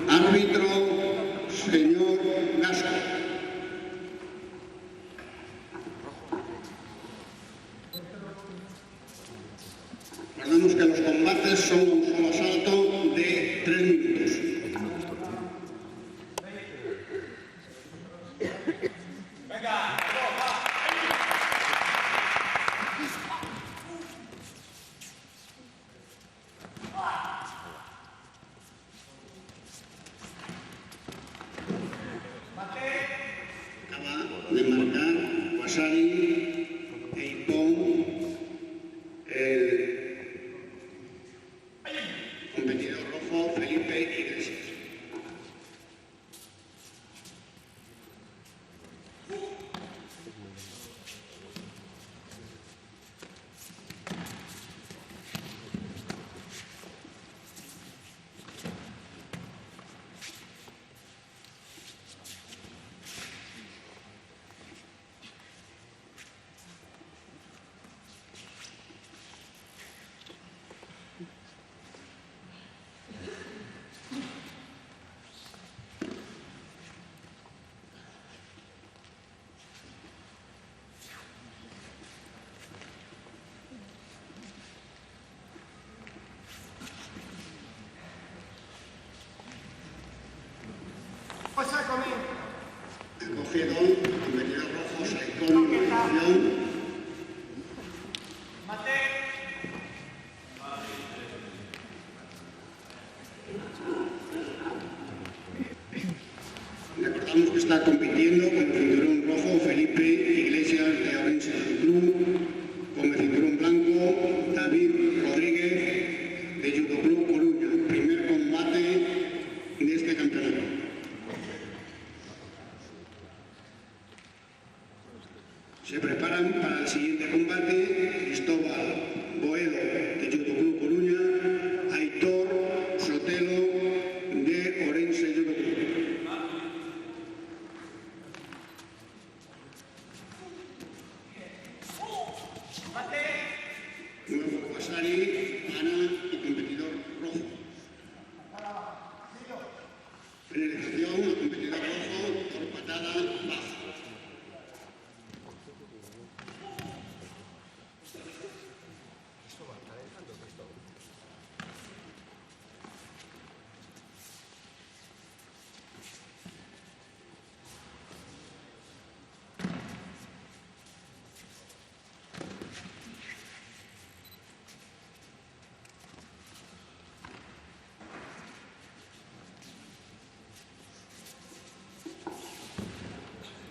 Árbitro, señor Gasco. Recordemos que los combates son un solo asalto de 3 minutos. Acaba de marcar Wasari e Ipón, el competidor rojo Felipe Iglesias. Acogido, competidor rojo, Saicón, posición. Recordamos que está compitiendo con el cinturón rojo Felipe Iglesias de Orense Club, con el cinturón blanco David Rodríguez de Judo Club Coruña. Primer combate de este campeonato. Se preparan para el siguiente combate Cristóbal Boedo de Judo Club Coruña, Aitor Sotelo de Orense Judo Club. Nuevo Wasari, Ana y competidor rojo. Penalización al competidor rojo por patada baja.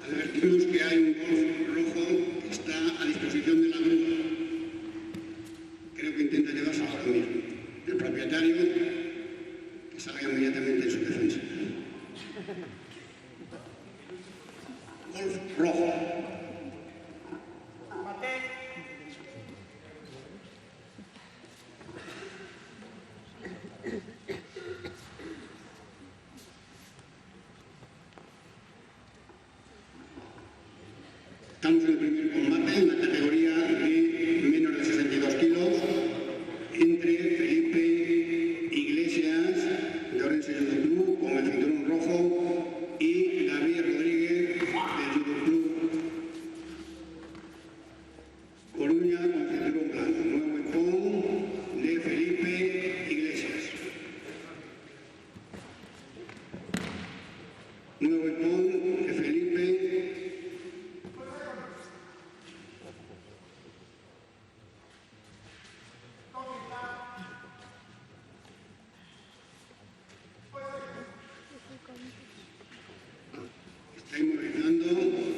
Advertimos que hay un golf rojo que está a disposición de la grúa. Creo que intenta llevarse ahora mismo. El propietario que salga inmediatamente en su defensa. Golf rojo. Estamos en el primer combate en la categoría de menos de 62 kilos entre Felipe Iglesias de Orense Judo Club con el cinturón rojo y David Rodríguez de Judo Club Coruña con cinturón blanco. Nuevo empón de Felipe Iglesias. Nuevo empón de Felipe. Está inmovilizando,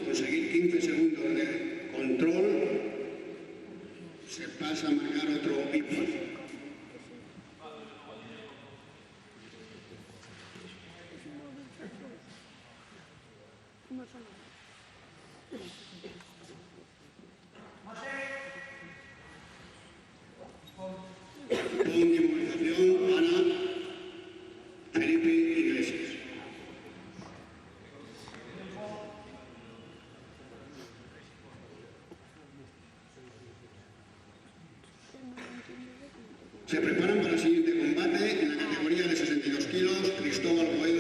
conseguir 15 segundos de control, se pasa a marcar otro hip. Con inmovilización para Felipe Iglesias. Se preparan para el siguiente combate en la categoría de 62 kilos Cristóbal Boedo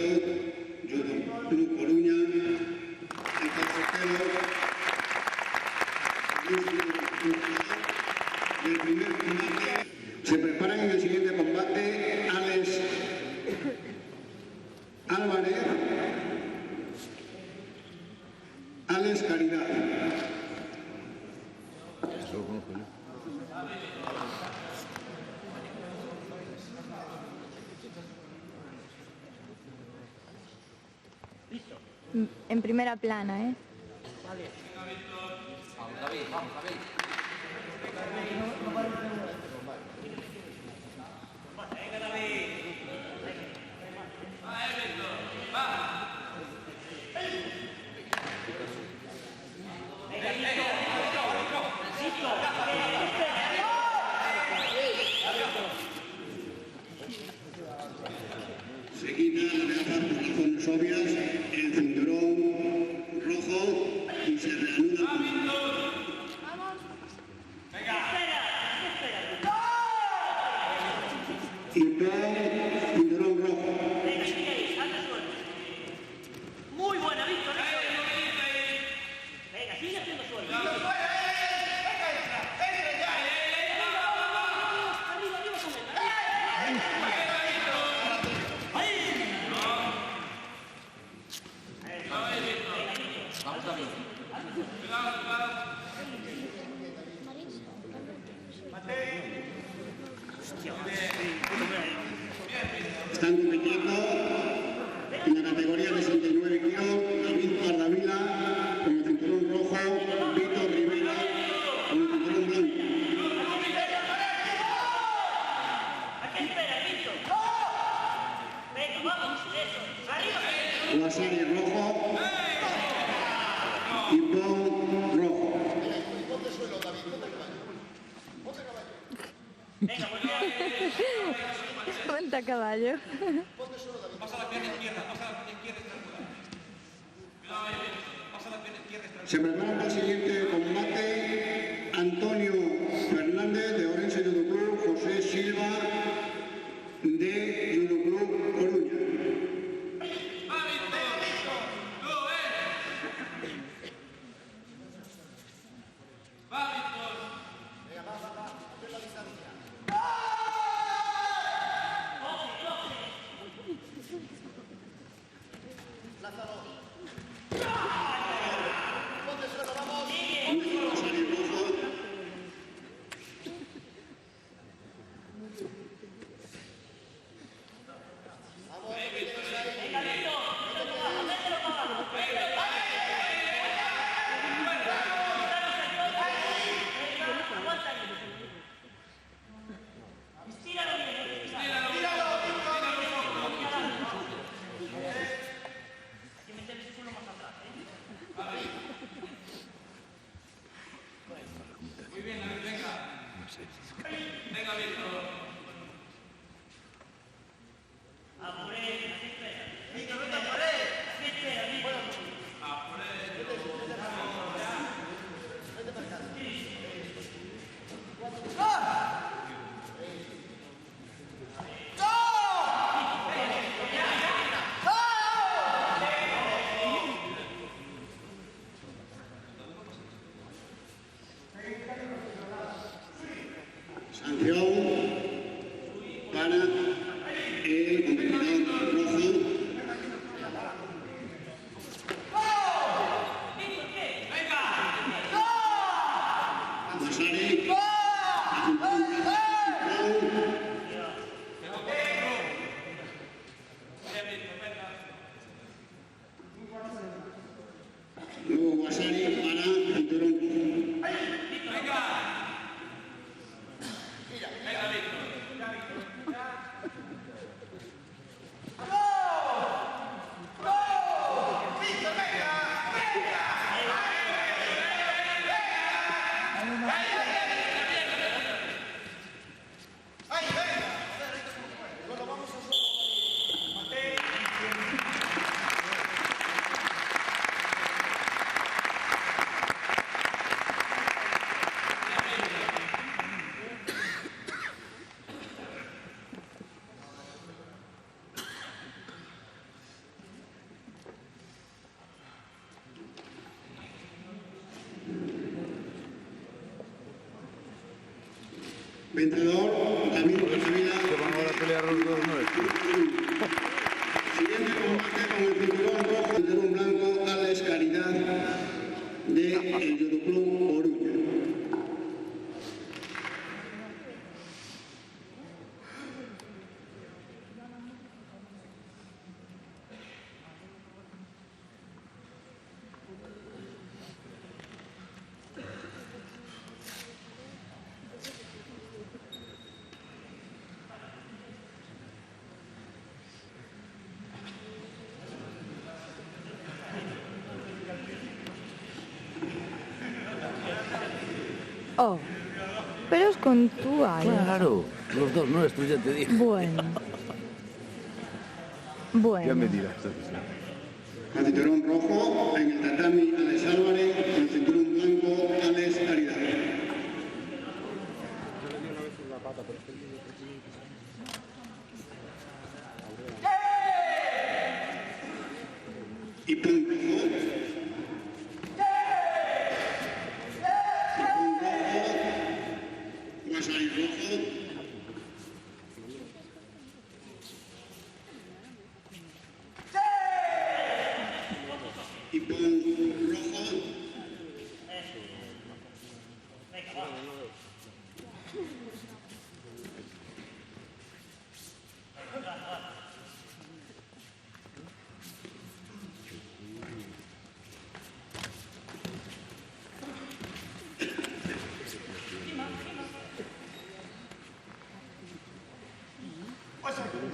Se preparan en el siguiente combate Alex Álvarez, Alex Caridad. En primera plana, ¿eh? Vamos, David, vamos, David. Venga, David. Va, Víctor, va. Venga, Se quita la gafas por razones obvias, el cinturón rojo y se reanuda. Y por cinturón rojo. Muy buena, Víctor. Venga, sigue haciendo sueldo. Vamos, David. Están compitiendo en la categoría de 69 kilos David Cardavila con el cinturón rojo, Víctor Rivera con el cinturón blanco. ¿A qué esperas, Víctor? Venga, vamos, eso. Arriba. Guasari rojo y Pau rojo. Venga, pues Cuenta caballo. Pasa la pierna izquierda, pasa la pierna izquierda estrangulada. Cuidado ahí, pasa la pierna izquierda estrangulada. Se prepara para el siguiente combate Antonio Fernández de Orense Judo Club, José Silva de Judo Club Coruña. ¡Va, Víctor! ¡Tú, ¡Va, Víctor! Venga, va. Coge la distancia. Lázaro. Ponte suelo, vamos. Guasari rojo. Vamos, que tienes ahí. venga, Víctor. Mételo para abajo. Aguanta ahí. Estíralo bien. Hay que meter ese culo más atrás, ¿eh? Muy bien, David, venga. Venga, Víctor. A por él, así espera. Víctor, vete a por él. Así espera, Víctor. Sanción Vencedor, David Capdevila. Que van ahora a pelear los dos nuestros. Siguiente combate con el cinturón rojo, el cinturón blanco, Alex Caridad de el Judo Club Coruña. Oh, pero es con tu ahí. Claro, los dos nuestros, ya te dije. Bueno. Ya me Bueno. dirás. Con cinturón rojo, en el tatami Alex Álvarez, con el cinturón blanco Alex Caridad. Y pon rojo. Guasay rojo. Y pon rojo.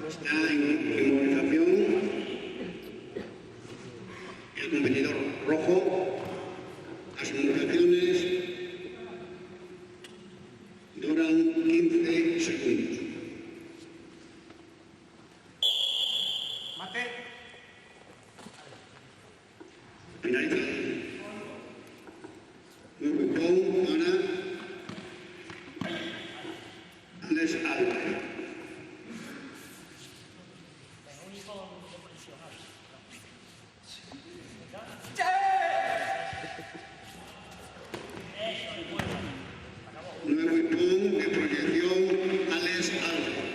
Está en movilización el competidor rojo. Las movilizaciones duran 15 segundos. Mate. Finaliza. Nuevo pon para Alex Álvarez. Nuevo pon de proyección Alex Álvarez.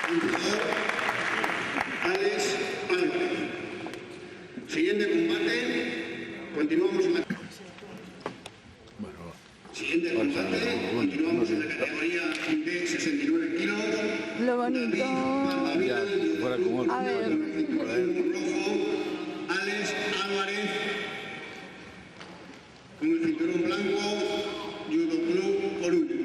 Vencedor, Alex Álvarez. Siguiente combate, continuamos en la... Siguiente combate, continuamos en la categoría de 69 kilos. Lo bonito. Ya, fuera como otro. A ver. Rojo, Alex Álvarez. Con el cinturón blanco, Judo Club Coruña.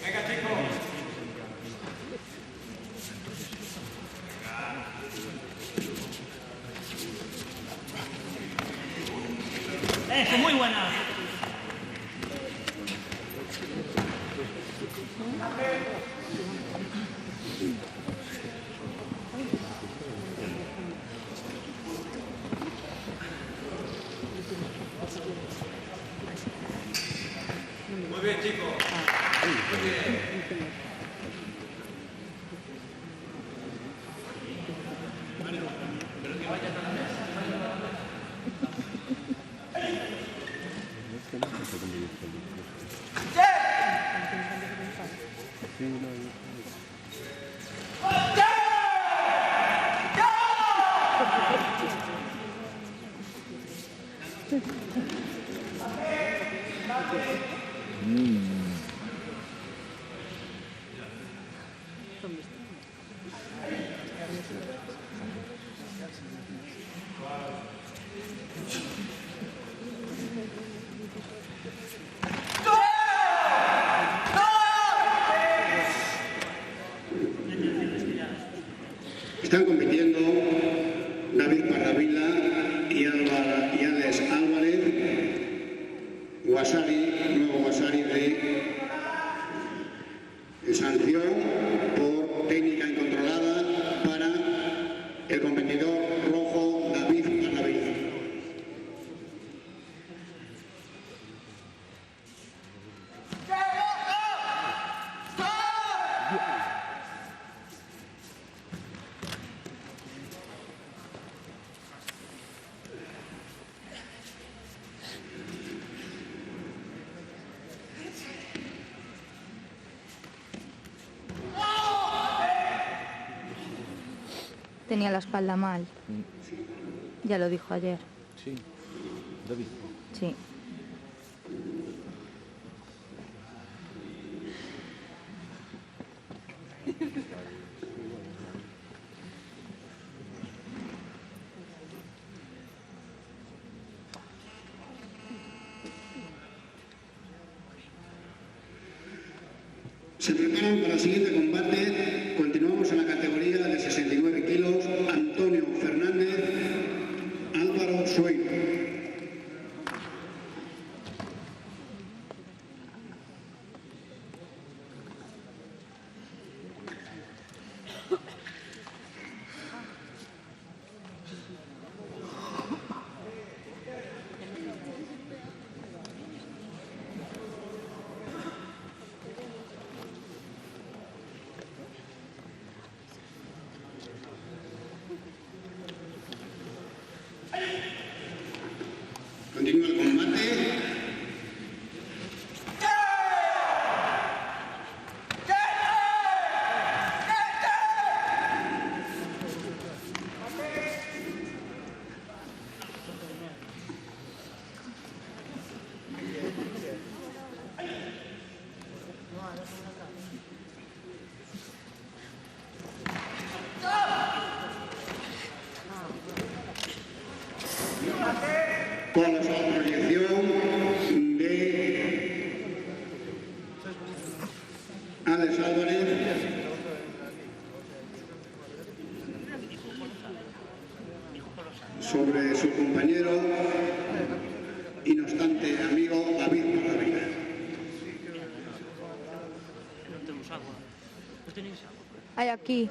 Venga, chicos. Eso, muy buena. Muy bien, chicos. Muy bien. Están compitiendo David Parravila y Alex Álvarez, nuevo Guasari de sanción por técnica incontrolada para el competidor rojo David Parravila. Tenía la espalda mal. Ya lo dijo ayer. Sí, David. Sí. Se preparan para el siguiente combate. Continuamos en la categoría de 69 kilos. Antonio Fernández, Álvaro Sueiro. Continúa el combate. Con la proyección de Alex Álvarez sobre su compañero y no obstante amigo David Parravila. No tenemos agua. ¿No tenéis agua? Hay aquí.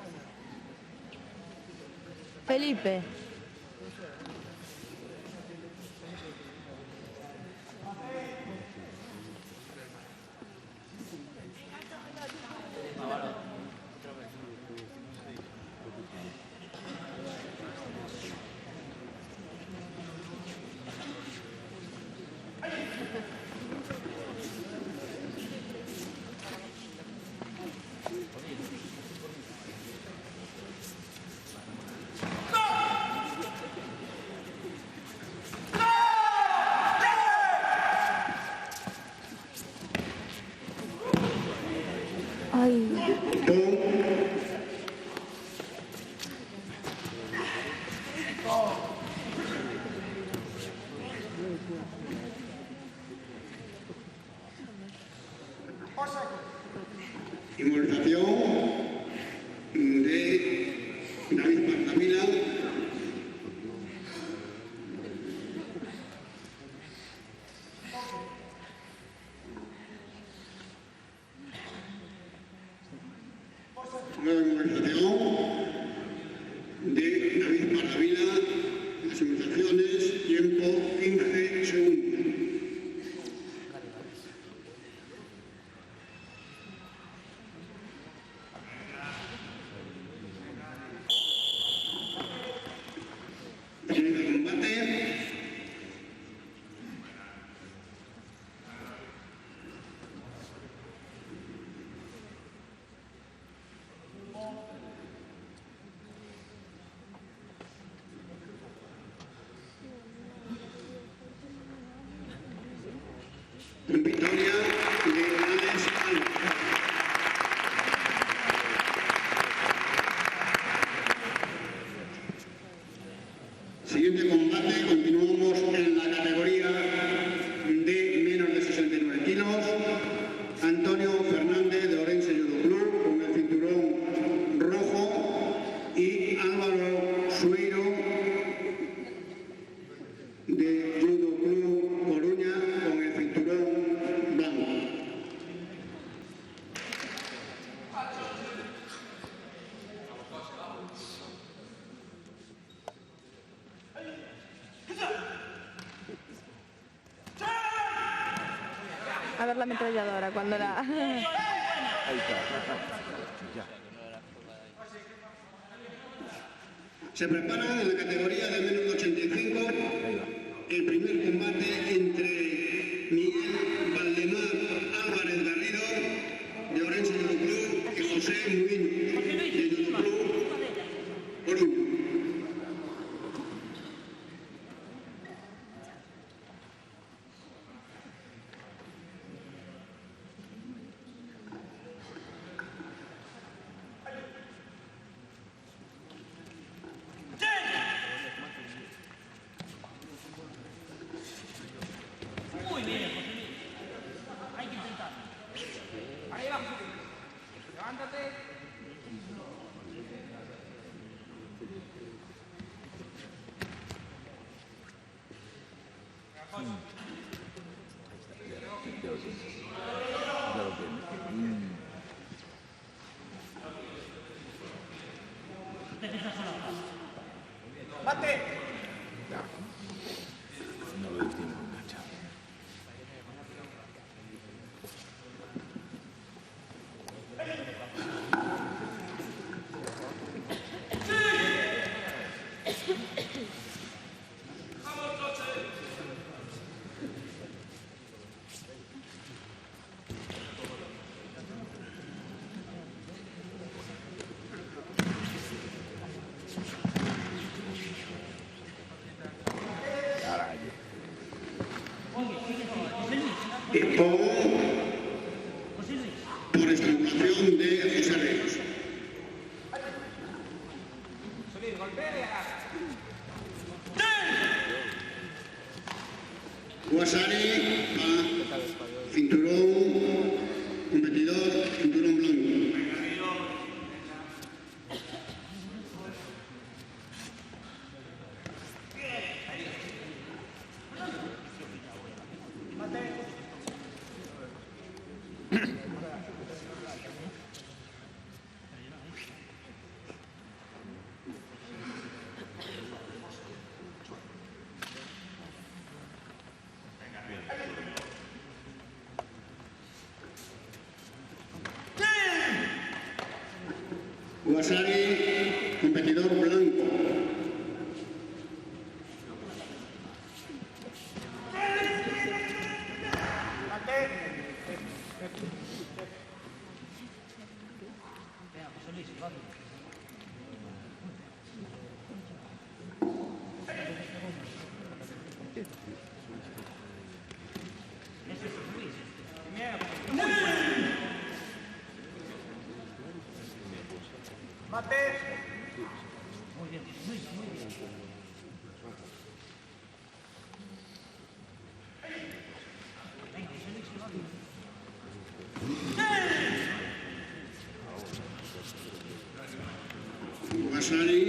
Felipe. Ay. Inmovilización de David Parravila. Nueva inmovilización de David Parravila. Las inmovilizaciones, tiempo 15 segundos. Finaliza el combate. Victoria de Alex Álvarez. Siguiente combate, continuamos en la categoría de menos de 69 kilos. Antonio Fernández de Orense Judo Club con el cinturón rojo y A ver la ametralladora cuando la... Ahí está. Ya. Se prepara en la categoría de menos de 85 el primer combate entre Miguel Valdemar Álvarez Garrido de Orense Judo Club y José Muñoz de Judo Club Coruña. Muy bien, José Luis. Hay que intentar. Arriba. Levántate. Ya lo tiene. Defensa sola. Bate. No lo distingo, enganchado. Carajo. Y José Luis. por estrangulación de José Ríos. Subir, golpea y agarra. Guasari a cinturón competidor, cinturón blanco. Guasari, competidor blanco. Venga, José Luis, vamos. Ese es José Luis. Bate. Muy bien, José Luis, muy bien. Venga, José Luis, vamos. Guasari,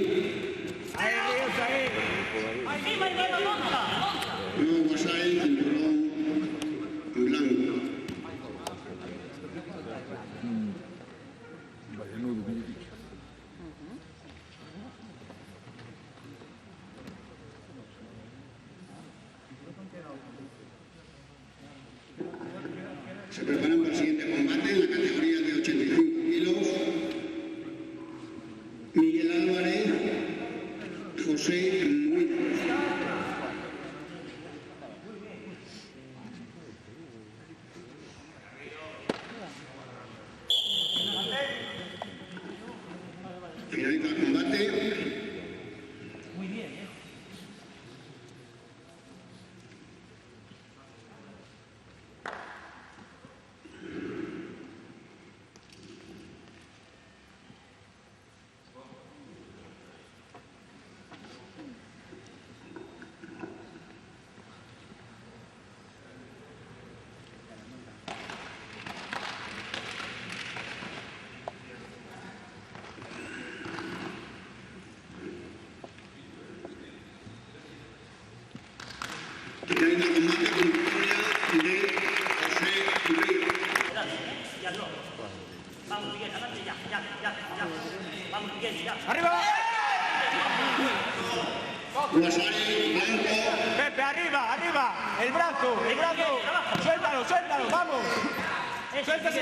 ¡Arriba y mano, monta! no Guasari, cinturón blanco. Vaya nudo que yo he dicho. Se preparan para el siguiente combate en la categoría de 85 kilos. Miguel Álvarez, José Muñoz. Finaliza el combate. Muy bien, Finaliza el combate con victoria de José Ríos. ya no. Vamos, Miguel, adelante, ya. Vamos, Miguel, ya. Arriba. Guasari blanco. Pepe, arriba, arriba. El brazo. Suéltalo, suéltalo, vamos. Suéltase.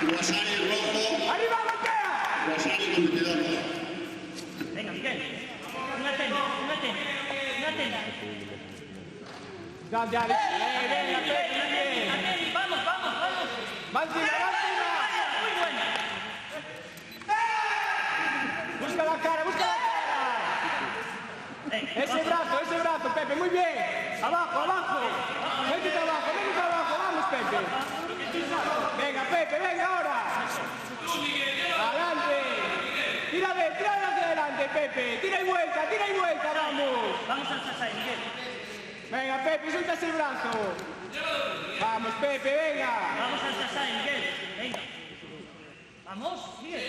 Guasari rojo. Arriba, golpea. Guasari competidor rojo. Venga, Miguel. Una tenda. Ya, venga, Pepe, muy bien. Vamos. Va encima. Muy buena. Busca la cara. Ese brazo, Pepe, muy bien. Abajo. Métete abajo, vamos, Pepe. Venga, Pepe, venga ahora. Adelante. Tira hacia adelante, Pepe. Tira y vuelta, vamos. Vamos al Sasai, Miguel. Venga, Pepe, sueltas el brazo. Vamos, Pepe, venga. Vamos al Sasai, Miguel. Venga. Vamos, Miguel.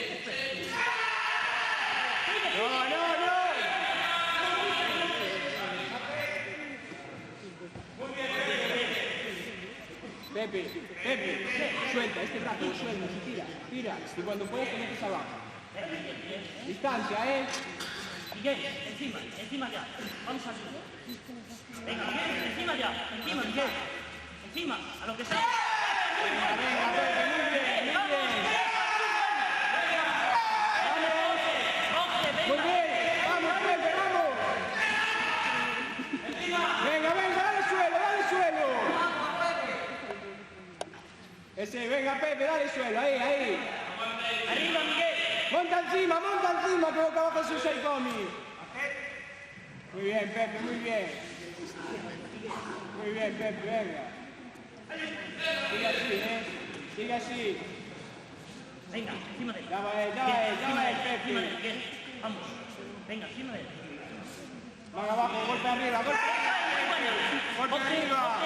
No. Pepe, suelta este brazo, suelta, tira. Y cuando puedas te metes abajo. Distancia, Miguel, encima ya. Vamos a subir. Venga, Miguel, encima ya. Miguel. Encima, a lo que sea. Venga, Pepe, muy bien. Muy bien, vamos, Pepe, vamos. Venga, dale suelo. Ese, venga, Pepe, dale suelo, ahí. Arriba, Miguel. Monta encima, que boca abajo su Saikomi. Muy bien, Pepe, muy bien. Muy bien, Pepe, venga. Sigue así. Venga, encima de él. Ya va él, Pepe. Encima de él, Miguel. Vamos. Venga, encima de él. Van abajo, golpe arriba. Golpe arriba.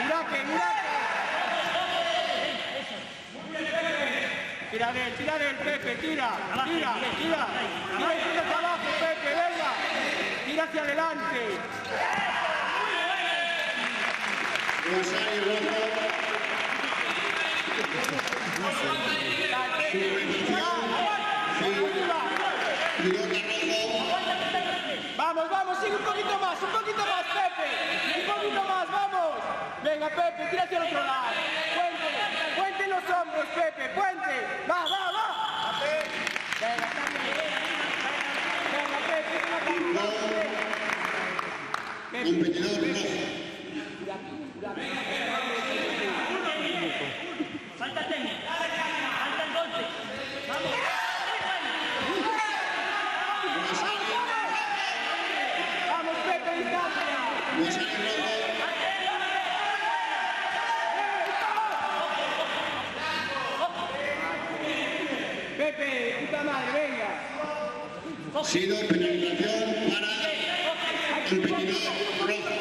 Uraque. Tira de él, Pepe, tira. Tira hacia abajo, Pepe, venga. Tira hacia adelante. Guasari rojo. Vamos, sigue un poquito más, Pepe. Un poquito más, vamos. Venga, Pepe, tira hacia el otro lado. Puente los hombros, Pepe, puente. Va. Venga, Pepe, Competidor rojo. Falta técnica. Falta el golpe. Vamos. Vamos, Pepe, distancia. Guasari rojo. Pepe, puta madre, venga. Sido penalización para competidor rojo.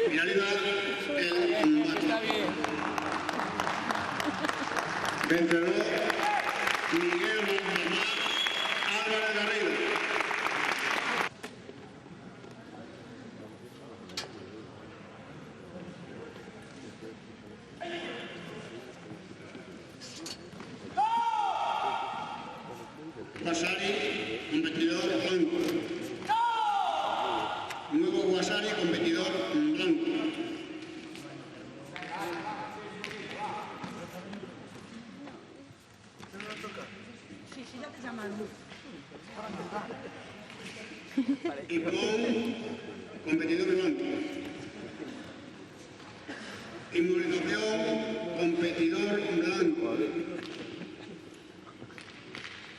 Finaliza el combate. Vencedor Miguel Montemar Álvarez Garrido. Guasari, competidor blanco. Nuevo Guasari, competidor blanco. Y con competidor blanco. Inmunización, competidor blanco.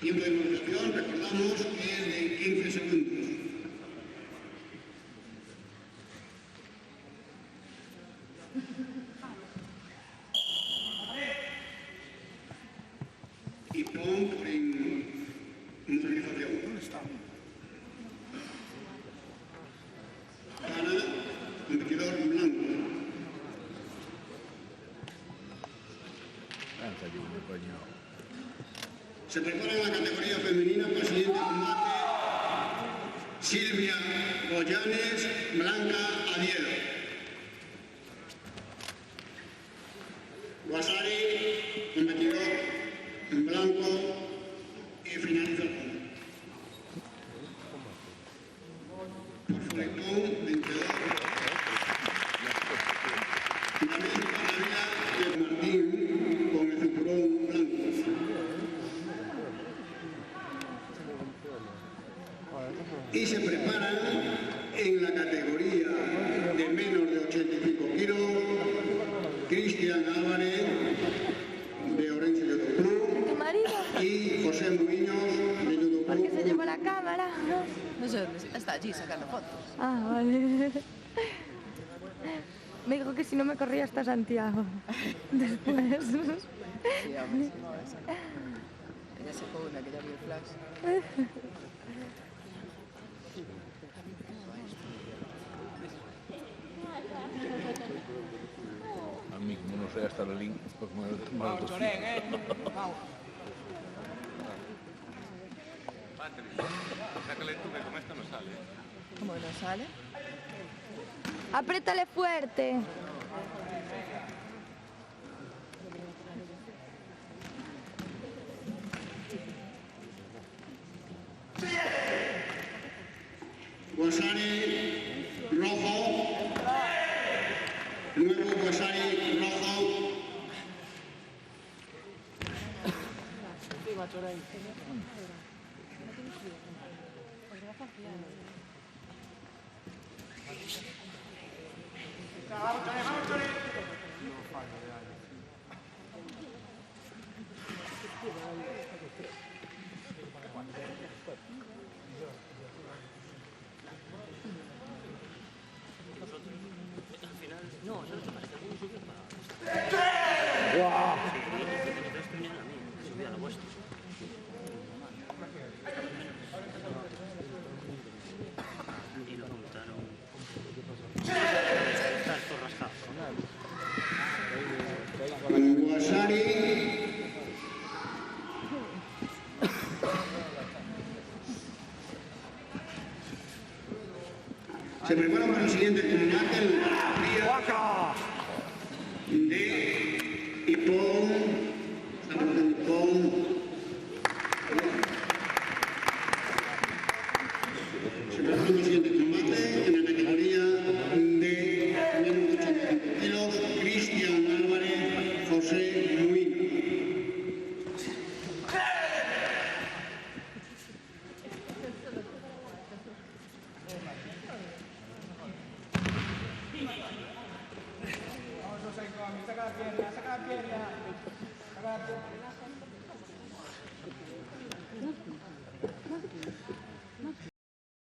Tiempo de inmunización, recordamos que es de 15 segundos. Y pon por inmunización. Para competidor blanco. Se prepara en la categoría femenina para el siguiente combate Silvia Goyanes, Blanca Adiero. Guasari, competidor en blanco y finaliza el punto. Por Fleitón, 22. David Palavia de Martín con el cinturón blanco. Y se preparan en la categoría de menos de 85 kilos Cristian Álvarez de Orense Judo Club ¿Tu marido? y José Muñoz de Judo ¿Por qué se Club. llevó la cámara? No sé dónde está allí sacando fotos. Ah, vale. Me dijo que si no me corría hasta Santiago. Después. Sí, hombre, sí, no, esa. Ella sacó una que ya vio el flash. A mí, como no sé hasta el link, pues Vamos, Chorén, Vamos. Sácale tú que con esto no sale. ¿Cómo no sale? Apriétale fuerte. Guasari rojo. Nuevo Guasari rojo. Guasari. Se prepara para el siguiente combate en la categoría de Hipón. Estamos en Hipón. Se prepara para el siguiente combate en la categoría de menos de 85 kilos. Cristian Álvarez, José Muñoz. Saca la pierna, saca la pierna. Saca la pierna.